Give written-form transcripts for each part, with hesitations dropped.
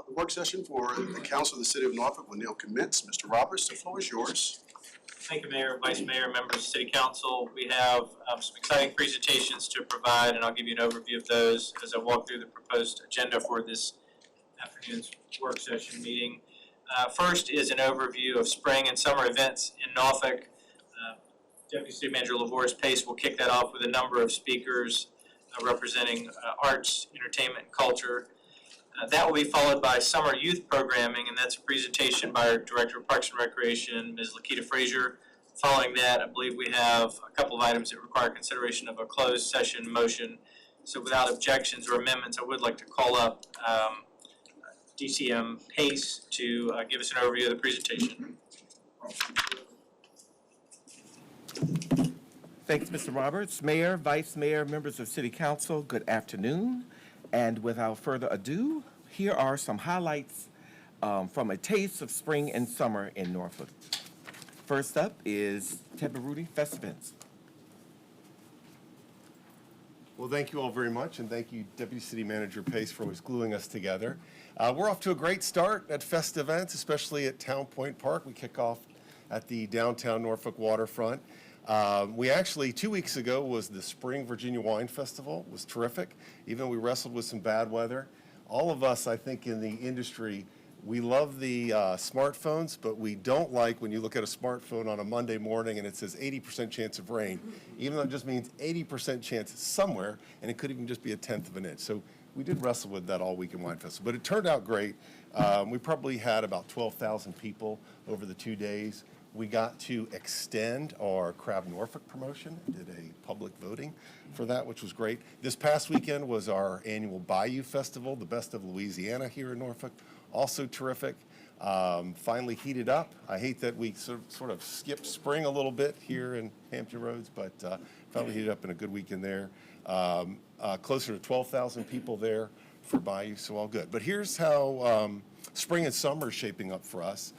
The work session for the Council of the City of Norfolk will now commence. Mr. Roberts, the floor is yours. Thank you, Mayor, Vice Mayor, members of City Council. We have some exciting presentations to provide, and I'll give you an overview of those as I walk through the proposed agenda for this afternoon's work session meeting. First is an overview of spring and summer events in Norfolk. Deputy City Manager LaVoris Pace will kick that off with a number of speakers representing arts, entertainment, and culture. That will be followed by summer youth programming, and that's a presentation by our Director of Parks and Recreation, Ms. Lakita Frazier. Following that, I believe we have a couple of items that require consideration of a closed session motion. So without objections or amendments, I would like to call up DCM Pace to give us an overview of the presentation. Thanks, Mr. Roberts. Mayor, Vice Mayor, members of City Council, good afternoon. And without further ado, here are some highlights from a taste of spring and summer in Norfolk. First up is Teberuti Festivals. Well, thank you all very much, and thank you, Deputy City Manager Pace, for always gluing us together. We're off to a great start at Fest events, especially at Town Point Park. We kick off at the downtown Norfolk waterfront. We actually, 2 weeks ago, was the Spring Virginia Wine Festival. It was terrific, even though we wrestled with some bad weather. All of us, I think, in the industry, we love the smartphones, but we don't like when you look at a smartphone on a Monday morning and it says 80% chance of rain, even though it just means 80% chance somewhere, and it could even just be 1/10 of an inch. So we did wrestle with that all week in Wine Festival, but it turned out great. We probably had about 12,000 people over the 2 days. We got to extend our Crab Norfolk promotion, did a public voting for that, which was great. This past weekend was our annual Bayou Festival, the best of Louisiana here in Norfolk, also terrific. Finally heated up. I hate that we sort of skipped spring a little bit here in Hampton Roads, but finally heated up in a good weekend there. Closer to 12,000 people there for Bayou, so all good. But here's how spring and summer is shaping up for us.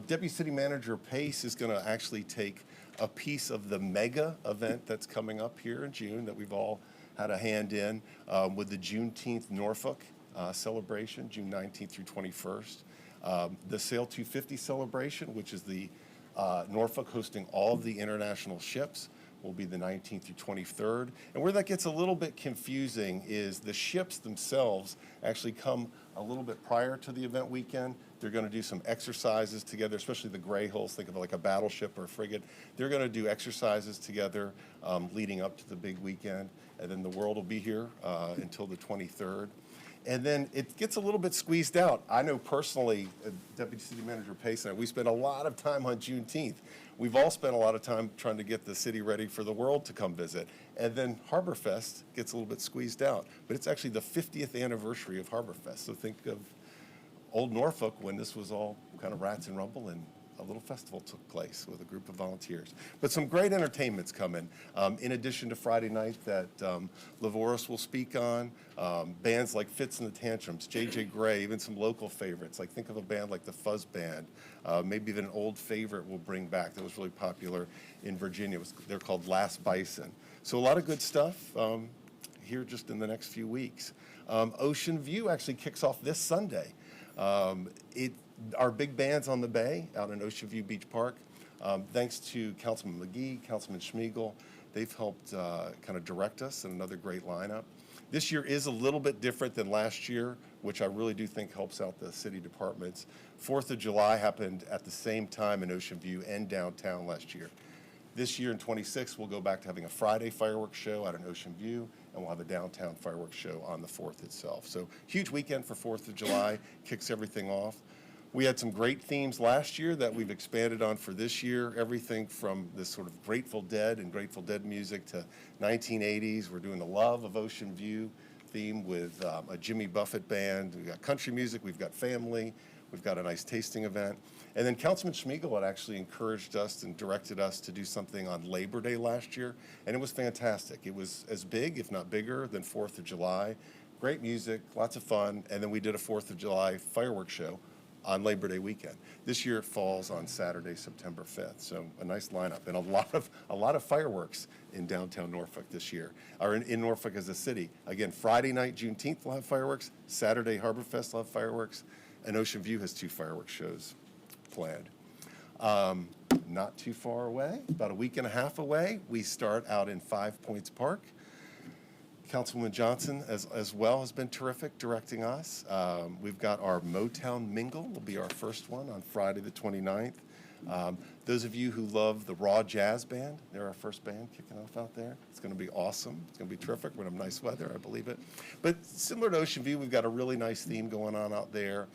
Deputy City Manager Pace is going to actually take a piece of the mega event that's coming up here in June that we've all had a hand in with the Juneteenth Norfolk celebration, June 19th through 21st. The Sail 250 celebration, which is the Norfolk hosting all of the international ships, will be the 19th through 23rd. And where that gets a little bit confusing is the ships themselves actually come a little bit prior to the event weekend. They're going to do some exercises together, especially the gray hulls. Think of it like a battleship or a frigate. They're going to do exercises together leading up to the big weekend. And then the world will be here until the 23rd. And then it gets a little bit squeezed out. I know personally, Deputy City Manager Pace and I, we spent a lot of time on Juneteenth. We've all spent a lot of time trying to get the city ready for the world to come visit. And then Harbor Fest gets a little bit squeezed out. But it's actually the 50th anniversary of Harbor Fest. So think of old Norfolk when this was all kind of rats and rumble and a little festival took place with a group of volunteers. But some great entertainment's coming. In addition to Friday night that LaVoris will speak on, bands like Fitz and the Tantrums, J.J. Gray, even some local favorites. Like think of a band like the Fuzz Band. Maybe even an old favorite we'll bring back that was really popular in Virginia. They're called Last Bison. So a lot of good stuff here just in the next few weeks. Ocean View actually kicks off this Sunday. Our big band's on the bay out in Ocean View Beach Park. Thanks to Councilman McGee, Councilman Schmiegel, they've helped kind of direct us in another great lineup. This year is a little bit different than last year, which I really do think helps out the city departments. 4th of July happened at the same time in Ocean View and downtown last year. This year in 26, we'll go back to having a Friday fireworks show out in Ocean View, and we'll have a downtown fireworks show on the 4th itself. So huge weekend for 4th of July, kicks everything off. We had some great themes last year that we've expanded on for this year, everything from this sort of Grateful Dead and Grateful Dead music to 1980s. We're doing the Love of Ocean View theme with a Jimmy Buffett band. We've got country music, we've got family, we've got a nice tasting event. And then Councilman Schmiegel had actually encouraged us and directed us to do something on Labor Day last year, and it was fantastic. It was as big, if not bigger, than 4th of July. Great music, lots of fun, and then we did a 4th of July fireworks show on Labor Day weekend. This year it falls on Saturday, September 5th. So a nice lineup and a lot of fireworks in downtown Norfolk this year, or in Norfolk as a city. Again, Friday night, Juneteenth will have fireworks. Saturday, Harbor Fest will have fireworks. And Ocean View has 2 fireworks shows planned. Not too far away, about a week and a half away, we start out in 5 Points Park. Councilwoman Johnson as well has been terrific directing us. We've got our Motown Mingle, will be our first one on Friday the 29th. Those of you who love the Raw Jazz Band, they're our first band kicking off out there. It's going to be awesome. It's going to be terrific. We're going to have nice weather, I believe it. But similar to Ocean View, we've got a really nice theme going on out there.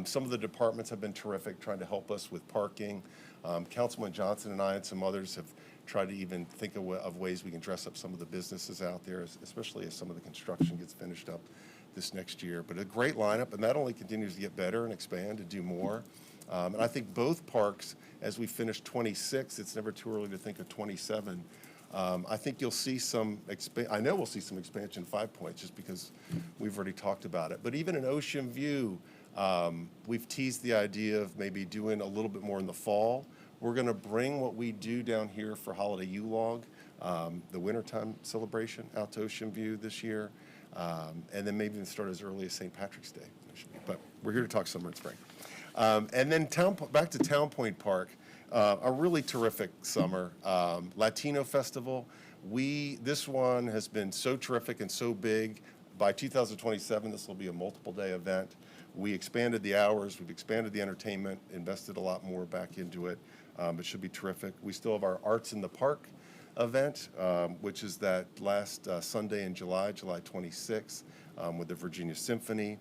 Some of the departments have been terrific trying to help us with parking. Councilman Johnson and I and some others have tried to even think of ways we can dress up some of the businesses out there, especially as some of the construction gets finished up this next year. But a great lineup, and that only continues to get better and expand and do more. And I think both parks, as we finish 26, it's never too early to think of 27. I think you'll see I know we'll see some expansion in 5 Points just because we've already talked about it. But even in Ocean View, we've teased the idea of maybe doing a little bit more in the fall. We're going to bring what we do down here for Holiday U-Log, the wintertime celebration, out to Ocean View this year, and then maybe even start as early as St. Patrick's Day. But we're here to talk summer and spring. And then back to Town Point Park, a really terrific summer. Latino Festival, this one has been so terrific and so big. By 2027, this will be a multiple day event. We expanded the hours, we've expanded the entertainment, invested a lot more back into it. It should be terrific. We still have our Arts in the Park event, which is that last Sunday in July 26th, with the Virginia Symphony.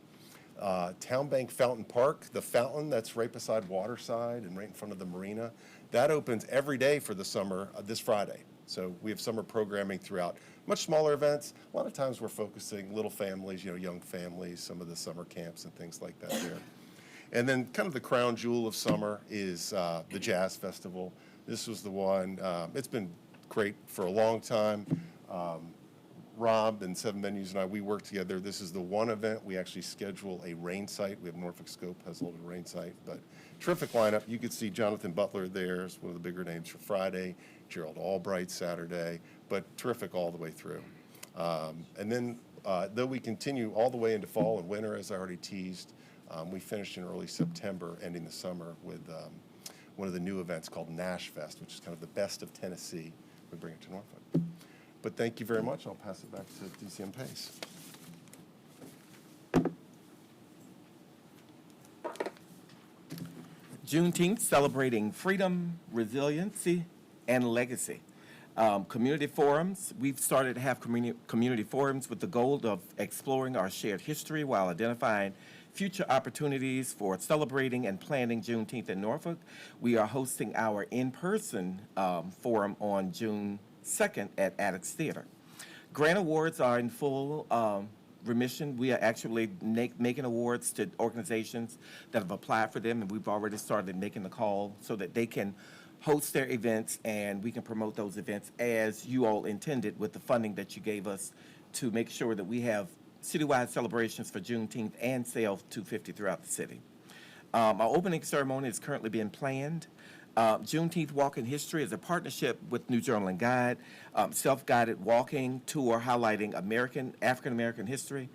Town Bank Fountain Park, the fountain that's right beside Waterside and right in front of the marina, that opens every day for the summer this Friday. So we have summer programming throughout. Much smaller events. A lot of times we're focusing little families, young families, some of the summer camps and things like that there. And then kind of the crown jewel of summer is the Jazz Festival. This was the one, it's been great for a long time. Rob and 7 Venues and I, we work together. This is the one event we actually schedule a rain site. We have Norfolk Scope has a little rain site, but terrific lineup. You could see Jonathan Butler there, is one of the bigger names for Friday, Gerald Albright Saturday, but terrific all the way through. And then, though we continue all the way into fall and winter, as I already teased, we finished in early September, ending the summer with one of the new events called Nash Fest, which is kind of the best of Tennessee. We bring it to Norfolk. But thank you very much. I'll pass it back to DCM Pace. Juneteenth, celebrating freedom, resiliency, and legacy. Community forums. We've started to have community forums with the goal of exploring our shared history while identifying future opportunities for celebrating and planning Juneteenth in Norfolk. We are hosting our in-person forum on June 2nd at Addicts Theater. Grant awards are in full remission. We are actually making awards to organizations that have applied for them, and we've already started making the call so that they can host their events and we can promote those events as you all intended with the funding that you gave us to make sure that we have citywide celebrations for Juneteenth and Sale 250 throughout the city. Our opening ceremony is currently being planned. Juneteenth Walk in History is a partnership with New Journal and Guide, self-guided walking tour highlighting African-American history.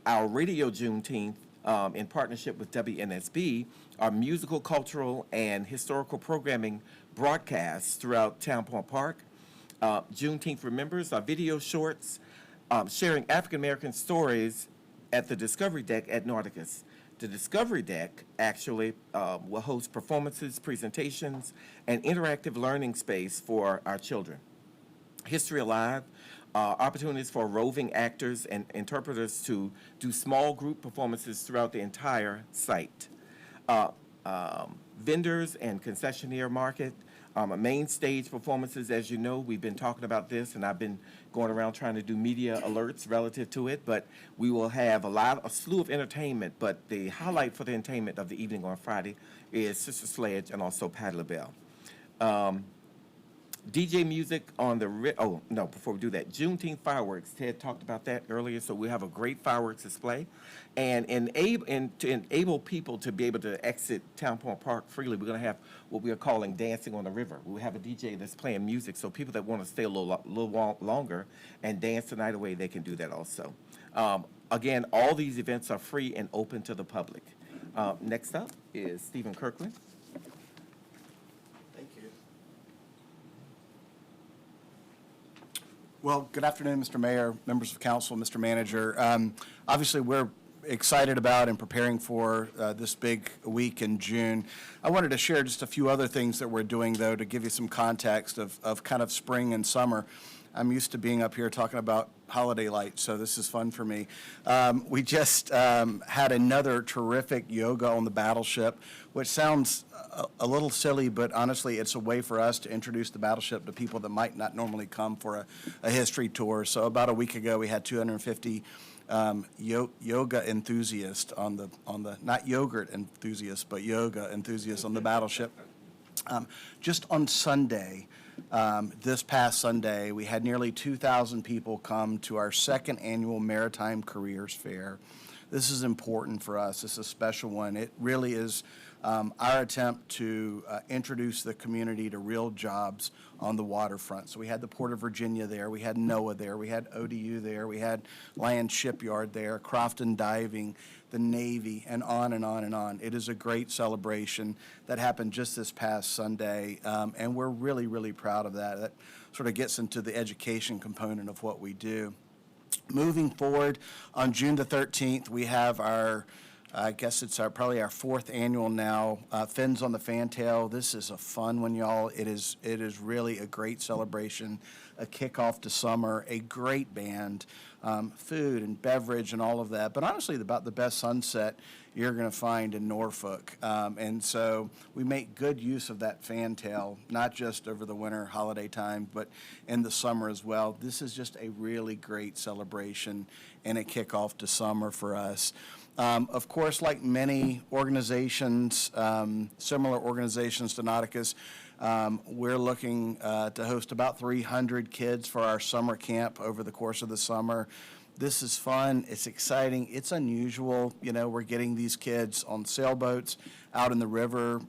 Our Radio Juneteenth, in partnership with WNSB, our musical, cultural, and historical programming broadcasts throughout Town Point Park. Juneteenth Remembers, our video shorts, sharing African-American stories at the Discovery Deck at Nauticus. The Discovery Deck actually will host performances, presentations, and interactive learning space for our children. History Alive, opportunities for roving actors and interpreters to do small group performances throughout the entire site. Vendors and concessionaire market, main stage performances. As you know, we've been talking about this, and I've been going around trying to do media alerts relative to it, but we will have a slew of entertainment, but the highlight for the entertainment of the evening on Friday is Sister Sledge and also Patti LaBelle. DJ music on the, before we do that, Juneteenth fireworks. Ted talked about that earlier, so we have a great fireworks display. And to enable people to be able to exit Town Point Park freely, we're going to have what we are calling Dancing on the River. We'll have a DJ that's playing music, so people that want to stay a little longer and dance the night away, they can do that also. Again, all these events are free and open to the public. Next up is Stephen Kirkland. Thank you. Well, good afternoon, Mr. Mayor, members of council, Mr. Manager. Obviously, we're excited about and preparing for this big week in June. I wanted to share just a few other things that we're doing, though, to give you some context of kind of spring and summer. I'm used to being up here talking about holiday lights, so this is fun for me. We just had another terrific yoga on the battleship, which sounds a little silly, but honestly, it's a way for us to introduce the battleship to people that might not normally come for a history tour. So about a week ago, we had 250 yoga enthusiasts on the not yogurt enthusiasts, but yoga enthusiasts on the battleship. Just on Sunday, this past Sunday, we had nearly 2,000 people come to our second annual Maritime Careers Fair. This is important for us. This is a special one. It really is our attempt to introduce the community to real jobs on the waterfront. So we had the Port of Virginia there, we had NOAA there, we had ODU there, we had Land Shipyard there, Crofton Diving, the Navy, and on and on and on. It is a great celebration that happened just this past Sunday, and we're really, really proud of that. That sort of gets into the education component of what we do. Moving forward, on June the 13th, we have our, I guess it's probably our fourth annual now, Fins on the Fantail. This is a fun one, y'all. It is really a great celebration, a kickoff to summer, a great band, food and beverage and all of that. But honestly, about the best sunset you're going to find in Norfolk. And so we make good use of that fantail, not just over the winter holiday time, but in the summer as well. This is just a really great celebration and a kickoff to summer for us. Of course, like many organizations, similar organizations to Nauticus, we're looking to host about 300 kids for our summer camp over the course of the summer. This is fun. It's exciting. It's unusual. You know, we're getting these kids on sailboats out in the river.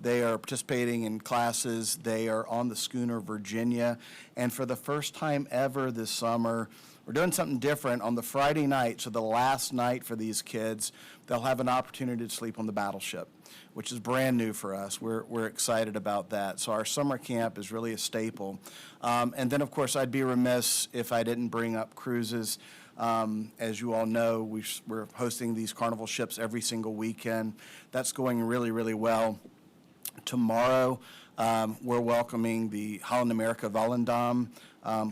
They are participating in classes. They are on the schooner Virginia. And for the first time ever this summer, we're doing something different. On the Friday night, so the last night for these kids, they'll have an opportunity to sleep on the battleship, which is brand new for us. We're excited about that. So our summer camp is really a staple. And then, of course, I'd be remiss if I didn't bring up cruises. As you all know, we're hosting these carnival ships every single weekend. That's going really, really well. Tomorrow, we're welcoming the Holland America Volendam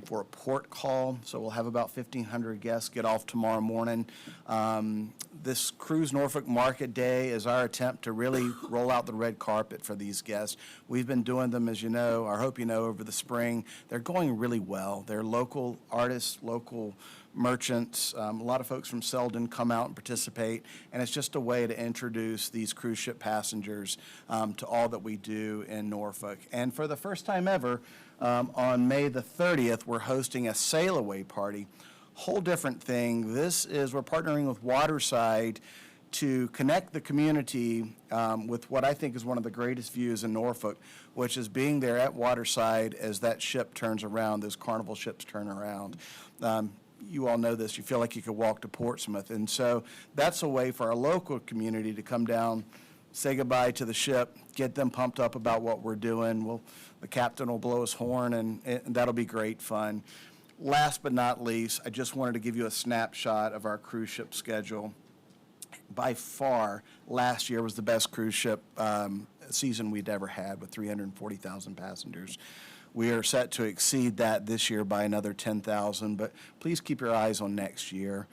for a port call. So we'll have about 1,500 guests get off tomorrow morning. This Cruise Norfolk Market Day is our attempt to really roll out the red carpet for these guests. We've been doing them, as you know, or hope you know, over the spring. They're going really well. They're local artists, local merchants. A lot of folks from Selden come out and participate, and it's just a way to introduce these cruise ship passengers to all that we do in Norfolk. And for the first time ever, on May the 30th, we're hosting a sail-away party. Whole different thing. This is, we're partnering with Waterside to connect the community with what I think is one of the greatest views in Norfolk, which is being there at Waterside as that ship turns around, those carnival ships turn around. You all know this, you feel like you could walk to Portsmouth. And so that's a way for our local community to come down, say goodbye to the ship, get them pumped up about what we're doing. The captain will blow his horn, and that'll be great fun. Last but not least, I just wanted to give you a snapshot of our cruise ship schedule. By far, last year was the best cruise ship season we'd ever had, with 340,000 passengers. We are set to exceed that this year by another 10,000, but please keep your eyes on next year.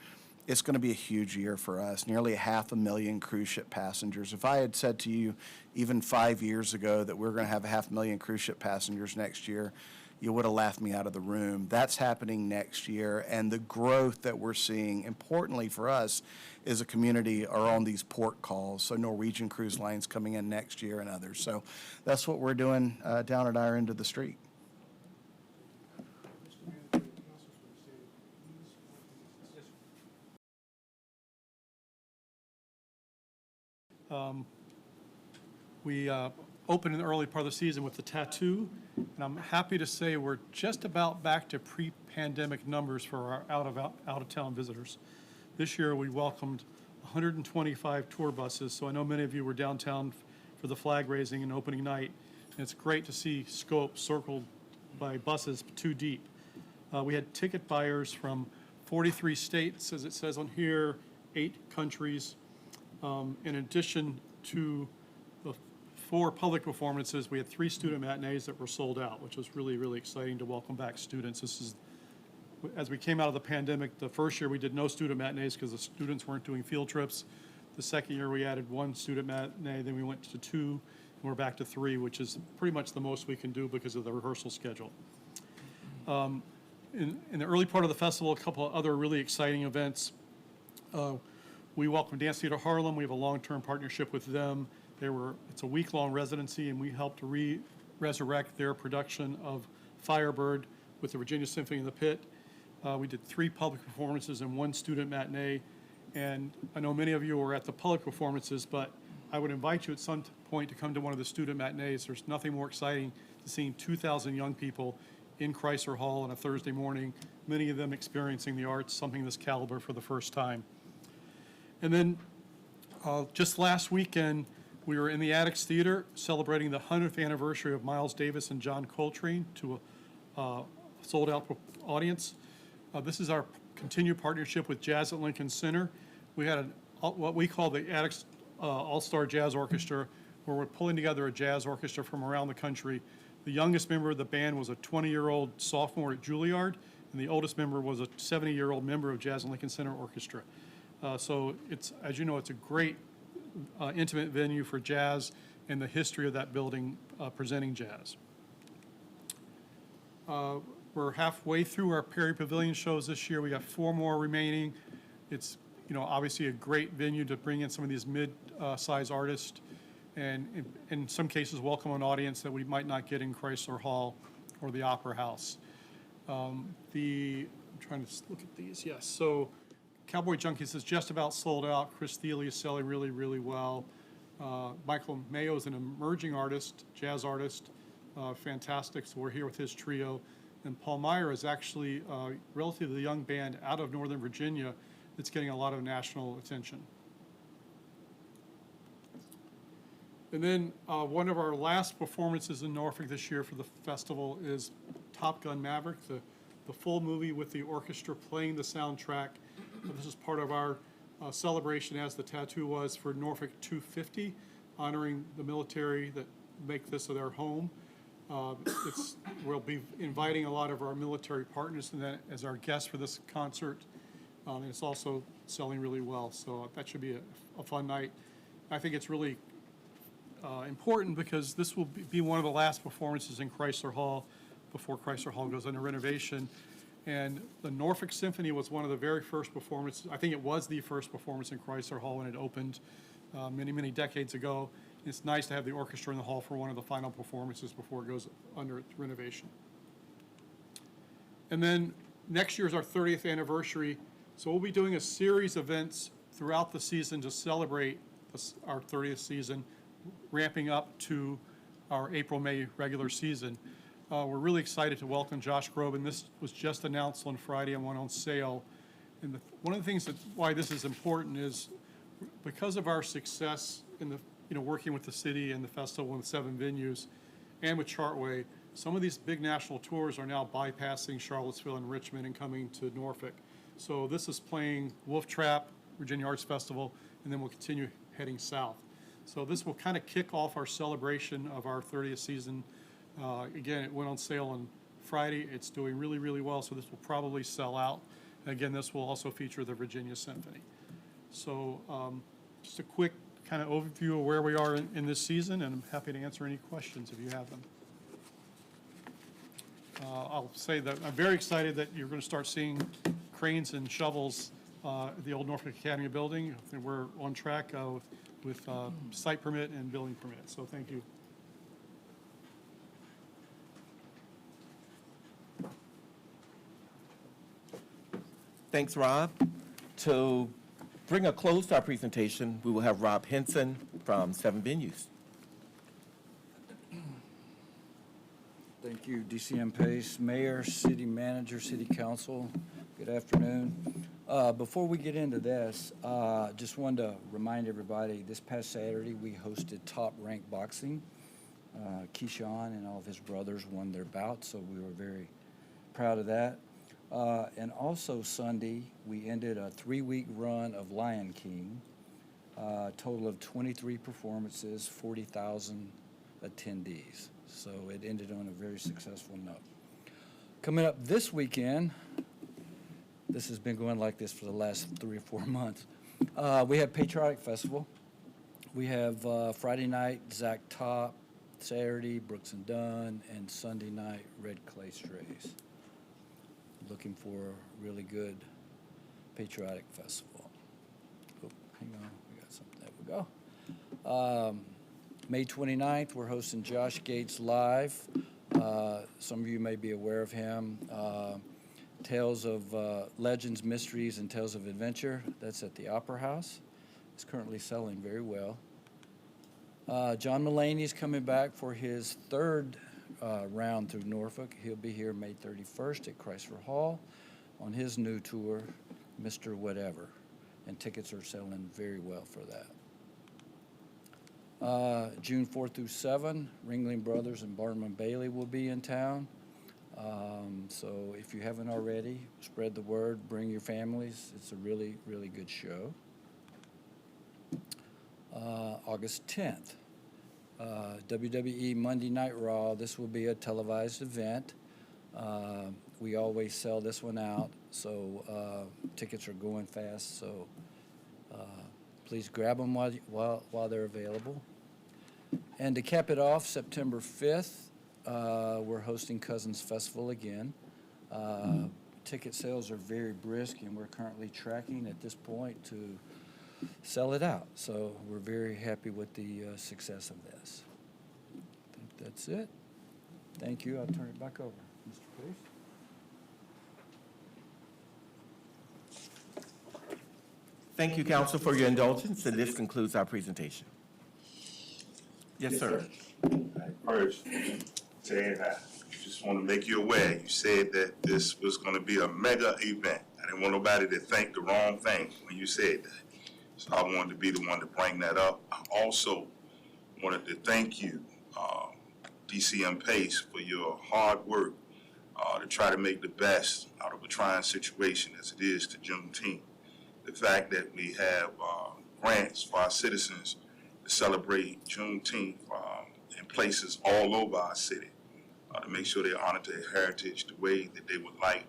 It's going to be a huge year for us, nearly 500,000 cruise ship passengers. If I had said to you even 5 years ago that we're going to have 500,000 cruise ship passengers next year, you would have laughed me out of the room. That's happening next year, and the growth that we're seeing, importantly for us, is a community are on these port calls, so Norwegian Cruise Lines coming in next year and others. So that's what we're doing down at our end of the street. We opened in the early part of the season with the tattoo, and I'm happy to say we're just about back to pre-pandemic numbers for our out-of-town visitors. This year we welcomed 125 tour buses. So I know many of you were downtown for the flag raising and opening night. And it's great to see Scope circled by buses 2 deep. We had ticket buyers from 43 states, as it says on here, 8 countries. In addition to the 4 public performances, we had 3 student matinees that were sold out, which was really, really exciting to welcome back students. This is, as we came out of the pandemic, the first year we did no student matinees because the students weren't doing field trips. The second year we added 1 student matinee, then we went to 2, and we're back to 3, which is pretty much the most we can do because of the rehearsal schedule. In the early part of the festival, a couple of other really exciting events. We welcome Dance Theater Harlem. We have a long-term partnership with them. It's a week-long residency, and we helped to resurrect their production of Firebird with the Virginia Symphony in the Pit. We did 3 public performances and 1 student matinee. And I know many of you were at the public performances, but I would invite you at some point to come to one of the student matinees. There's nothing more exciting than seeing 2,000 young people in Chrysler Hall on a Thursday morning, many of them experiencing the arts, something this caliber for the first time. And then just last weekend, we were in the Attucks Theater celebrating the 100th anniversary of Miles Davis and John Coltrane to a sold-out audience. This is our continued partnership with Jazz at Lincoln Center. We had what we call the Attucks All-Star Jazz Orchestra, where we're pulling together a jazz orchestra from around the country. The youngest member of the band was a 20-year-old sophomore at Juilliard, and the oldest member was a 70-year-old member of Jazz at Lincoln Center Orchestra. So it's, as you know, it's a great intimate venue for jazz and the history of that building presenting jazz. We're halfway through our Perry Pavilion shows this year. We got 4 more remaining. It's, obviously a great venue to bring in some of these mid-size artists and in some cases welcome an audience that we might not get in Chrysler Hall or the Opera House. I'm trying to look at these, yes. So Cowboy Junkies is just about sold out. Chris Thiele is selling really, really well. Michael Mayo is an emerging artist, jazz artist, fantastic. So we're here with his trio. And Paul Meyer is actually a relatively young band out of Northern Virginia that's getting a lot of national attention. And then one of our last performances in Norfolk this year for the festival is Top Gun Maverick, the full movie with the orchestra playing the soundtrack. This is part of our celebration, as the tattoo was, for Norfolk 250, honoring the military that make this their home. We'll be inviting a lot of our military partners as our guests for this concert. And it's also selling really well, so that should be a fun night. I think it's really important because this will be one of the last performances in Chrysler Hall before Chrysler Hall goes under renovation. And the Norfolk Symphony was one of the very first performances. I think it was the first performance in Chrysler Hall when it opened many, many decades ago. It's nice to have the orchestra in the hall for one of the final performances before it goes under renovation. And then next year is our 30th anniversary. So we'll be doing a series of events throughout the season to celebrate our 30th season, ramping up to our April-May regular season. We're really excited to welcome Josh Groban. This was just announced on Friday and went on sale. And one of the things why this is important is because of our success in the working with the city and the festival and the 7 venues, and with Chartway, some of these big national tours are now bypassing Charlottesville and Richmond and coming to Norfolk. So this is playing Wolf Trap, Virginia Arts Festival, and then we'll continue heading south. So this will kind of kick off our celebration of our 30th season. Again, it went on sale on Friday. It's doing really, really well, so this will probably sell out. And again, this will also feature the Virginia Symphony. So just a quick kind of overview of where we are in this season, and I'm happy to answer any questions if you have them. I'll say that I'm very excited that you're going to start seeing cranes and shovels at the old Norfolk Academy building. We're on track with site permit and building permit, so thank you. Thanks, Rob. To bring a close to our presentation, we will have Rob Henson from 7 Venues. Thank you, DCM Pace, Mayor, City Manager, City Council. Good afternoon. Before we get into this, just wanted to remind everybody, this past Saturday, we hosted Top Rank Boxing. Keyshawn and all of his brothers won their bouts, so we were very proud of that. And also Sunday, we ended a 3-week run of Lion King, total of 23 performances, 40,000 attendees. So it ended on a very successful note. Coming up this weekend, this has been going like this for the last 3 or 4 months. We have Patriotic Festival. We have Friday night, Zach Top, Saturday, Brooks and Dunn, and Sunday night, Red Clay Strays. Looking for a really good Patriotic Festival. Oh, hang on, we got something. There we go. May 29th, we're hosting Josh Gates Live. Some of you may be aware of him. Tales of Legends, Mysteries, and Tales of Adventure. That's at the Opera House. It's currently selling very well. John Mulaney's coming back for his third round through Norfolk. He'll be here May 31st at Chrysler Hall on his new tour, Mr. Whatever. And tickets are selling very well for that. June 4th through 7, Ringling Brothers and Barnum Bailey will be in town. So if you haven't already, spread the word, bring your families. It's a really, really good show. August 10th, WWE Monday Night Raw. This will be a televised event. We always sell this one out, so tickets are going fast. So please grab them while they're available. And to cap it off, September 5th, we're hosting Cousins Festival again. Ticket sales are very brisk, and we're currently tracking at this point to sell it out. So we're very happy with the success of this. I think that's it. Thank you. I'll turn it back over. Mr. Pace? Thank you, Council, for your indulgence, and this concludes our presentation. Yes, sir. First, Ted, I just want to make you aware, you said that this was going to be a mega event. I didn't want nobody to think the wrong thing when you said that. So I wanted to be the one to bring that up. I also wanted to thank you, DCM Pace, for your hard work to try to make the best out of a trying situation as it is to Juneteenth. The fact that we have grants for our citizens to celebrate Juneteenth in places all over our city to make sure they honor their heritage the way that they would like,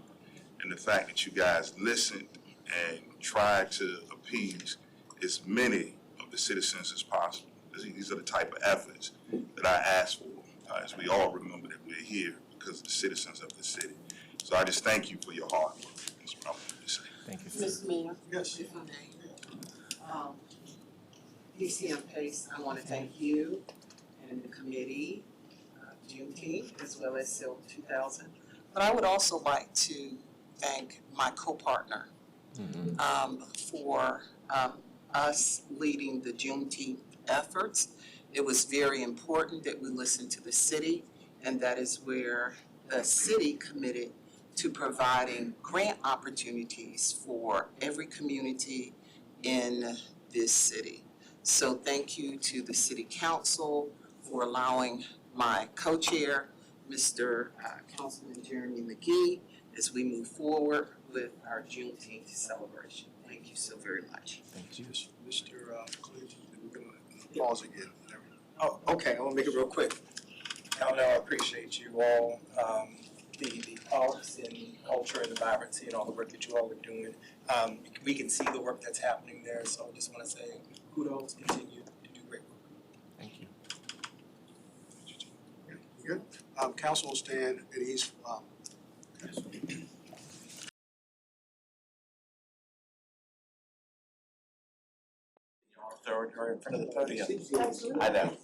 and the fact that you guys listened and tried to appease as many of the citizens as possible. These are the type of efforts that I ask for, as we all remember that we're here because of the citizens of the city. So I just thank you for your hard work. That's what I wanted to say. Thank you, sir. Mr. Mayor? Yes. If I may. DCM Pace, I want to thank you and the committee, Juneteenth, as well as SIL 2000. But I would also like to thank my co-partner for us leading the Juneteenth efforts. It was very important that we listen to the city, and that is where the city committed to providing grant opportunities for every community in this city. So thank you to the City Council for allowing my co-chair, Mr. Councilman Jeremy McGee, as we move forward with our Juneteenth celebration. Thank you so very much. Thank you. Mr. Clinton, we're going to pause again. Oh, okay, I'll make it real quick. Y'all know I appreciate you all, the arts and culture and the vibrancy and all the work that you all are doing. We can see the work that's happening there, so I just want to say kudos, continue to do great work. Thank you. Good. Council will stand at ease. Third, or in front of the podium. I know.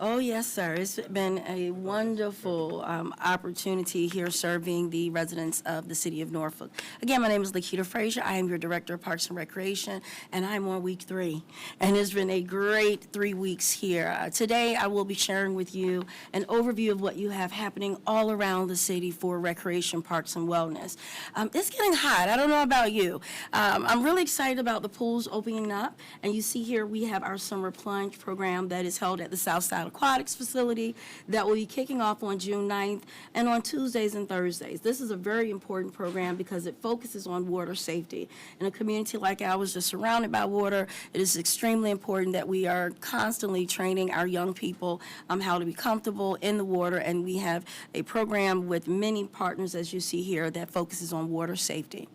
Oh, yes, sir. It's been a wonderful opportunity here serving the residents of the City of Norfolk. Again, my name is Lakita Frazier. I am your Director of Parks and Recreation, and I'm on week 3. And it's been a great 3 weeks here. Today, I will be sharing with you an overview of what you have happening all around the city for recreation, parks, and wellness. It's getting hot. I don't know about you. I'm really excited about the pools opening up. And you see here we have our summer plunge program that is held at the Southside Aquatics facility that will be kicking off on June 9th and on Tuesdays and Thursdays. This is a very important program because it focuses on water safety. In a community like ours just surrounded by water, it is extremely important that we are constantly training our young people how to be comfortable in the water, and we have a program with many partners, as you see here, that focuses on water safety.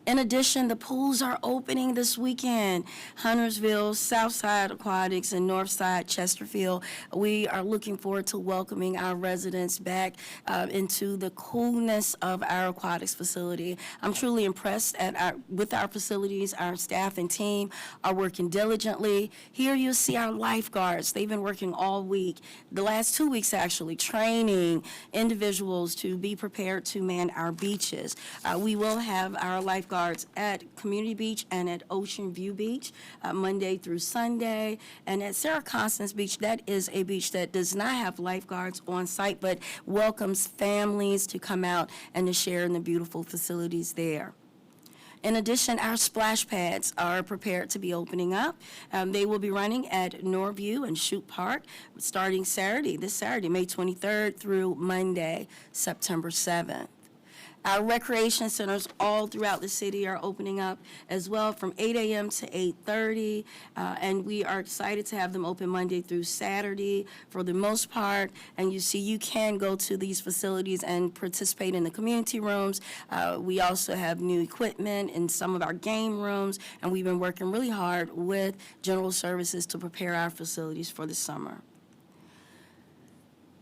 In addition, the pools are opening this weekend. Huntersville, Southside Aquatics, and Northside Chesterfield. We are looking forward to welcoming our residents back into the coolness of our aquatics facility. I'm truly impressed with our facilities. Our staff and team are working diligently. Here you'll see our lifeguards. They've been working all week, the last 2 weeks actually, training individuals to be prepared to man our beaches. We will have our lifeguards at Community Beach and at Ocean View Beach Monday through Sunday. And at Sarah Constance Beach, that is a beach that does not have lifeguards on site, but welcomes families to come out and to share in the beautiful facilities there. In addition, our splash pads are prepared to be opening up. They will be running at Norview and Shoup Park starting this Saturday, May 23rd through Monday, September 7th. Our recreation centers all throughout the city are opening up as well from 8 a.m. to 8:30, and we are excited to have them open Monday through Saturday for the most part. And you see, you can go to these facilities and participate in the community rooms. We also have new equipment in some of our game rooms, and we've been working really hard with General Services to prepare our facilities for the summer.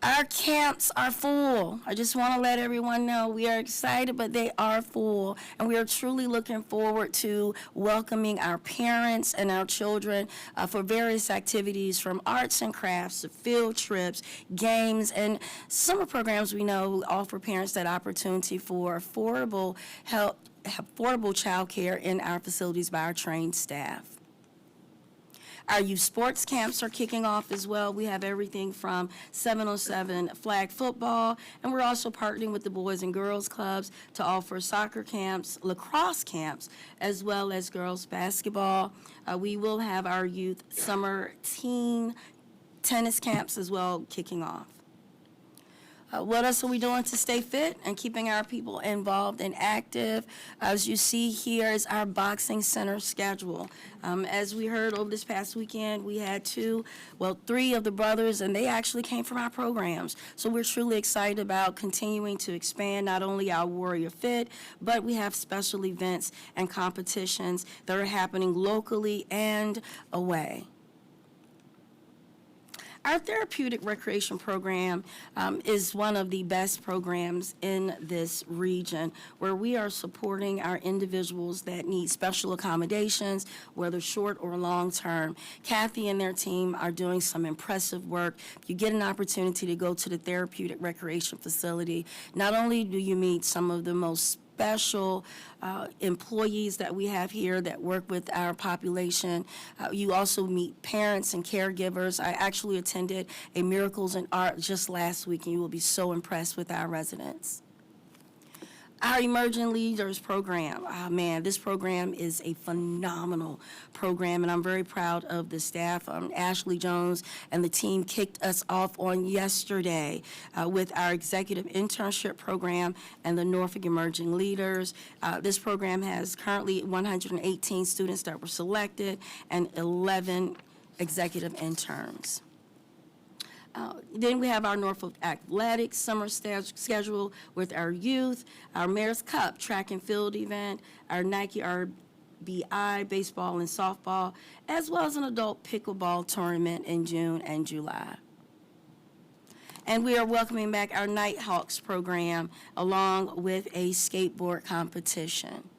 Our camps are full. I just want to let everyone know we are excited, but they are full. And we are truly looking forward to welcoming our parents and our children for various activities from arts and crafts to field trips, games, and summer programs we know offer parents that opportunity for affordable child care in our facilities by our trained staff. Our youth sports camps are kicking off as well. We have everything from 7-on-7 flag football, and we're also partnering with the Boys and Girls Clubs to offer soccer camps, lacrosse camps, as well as girls basketball. We will have our youth summer teen tennis camps as well kicking off. What else are we doing to stay fit and keeping our people involved and active? As you see here is our boxing center schedule. As we heard over this past weekend, we had 3 of the brothers, and they actually came from our programs. So we're truly excited about continuing to expand not only our Warrior Fit, but we have special events and competitions that are happening locally and away. Our therapeutic recreation program is one of the best programs in this region, where we are supporting our individuals that need special accommodations, whether short or long term. Kathy and their team are doing some impressive work. If you get an opportunity to go to the therapeutic recreation facility, not only do you meet some of the most special employees that we have here that work with our population. You also meet parents and caregivers. I actually attended a Miracles in Art just last week, and you will be so impressed with our residents. Our Emerging Leaders program, this program is a phenomenal program, and I'm very proud of the staff. Ashley Jones and the team kicked us off on yesterday with our executive internship program and the Norfolk Emerging Leaders. This program has currently 118 students that were selected and 11 executive interns. Then we have our Norfolk Athletics summer schedule with our youth, our Mayor's Cup track and field event, our Nike RBI baseball and softball, as well as an adult pickleball tournament in June and July. And we are welcoming back our Nighthawks program along with a skateboard competition.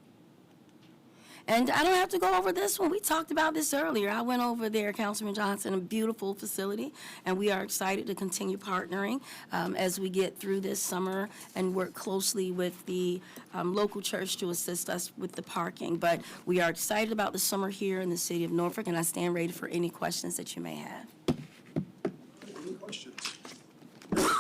And I don't have to go over this one. We talked about this earlier. I went over there, Councilman Johnson, a beautiful facility, and we are excited to continue partnering as we get through this summer and work closely with the local church to assist us with the parking. But we are excited about the summer here in the city of Norfolk, and I stand ready for any questions that you may have. Any questions?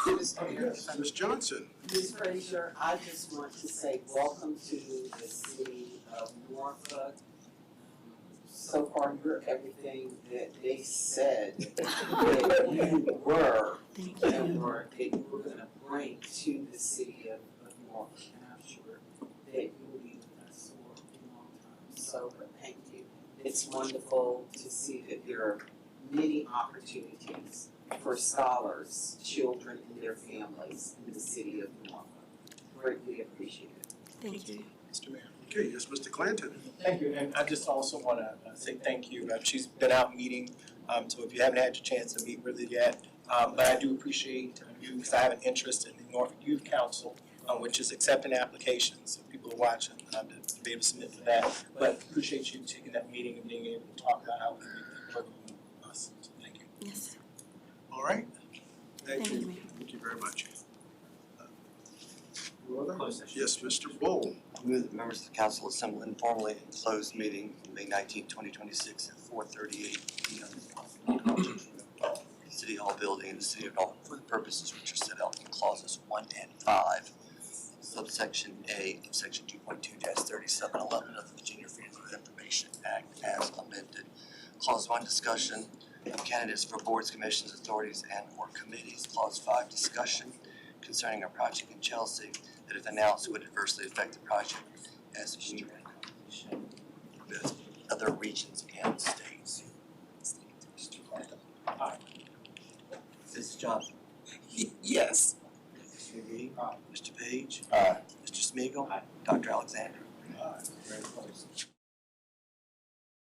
Yes, Ms. Johnson. Ms. Frazier, I just want to say welcome to the city of Norfolk. So far, you're everything that they said that you were and that you were gonna bring to the city of Norfolk. And I'm sure that you will be with us for a long time. So, but thank you. It's wonderful to see that there are many opportunities for scholars, children, and their families in the city of Norfolk. Greatly appreciate it. Thank you. Mr. Mayor. Okay, yes, Mr. Clanton. Thank you, and I just also want to say thank you. She's been out meeting, so if you haven't had a chance to meet with her yet, but I do appreciate you, because I have an interest in the Norfolk Youth Council, which is accepting applications, so people are watching, to be able to submit for that. But appreciate you taking that meeting and being able to talk about how we can work with us, so thank you. Yes. All right. Thank Thank you, you. Mayor. Thank you very much. Closed session. Yes, Mr. Bull. Move that members of the council assemble informally in closed meeting May 19, 2026 at 4:38 p.m. City Hall building in the city of Norfolk for the purposes which are set out in clauses 1 and 5, subsection A of section 2.2-3711 of the Virginia Freedom of Information Act as amended. Clause 1, discussion of candidates for boards, commissions, authorities, and/or committees. Clause 5, discussion concerning a project in Chelsea that if announced would adversely affect the project as we are in competition with other regions and states. Mrs. Johnson. Yes. Mr. McGee. Mr. Page. Mr. Smeagol. Dr. Alexander. Very close.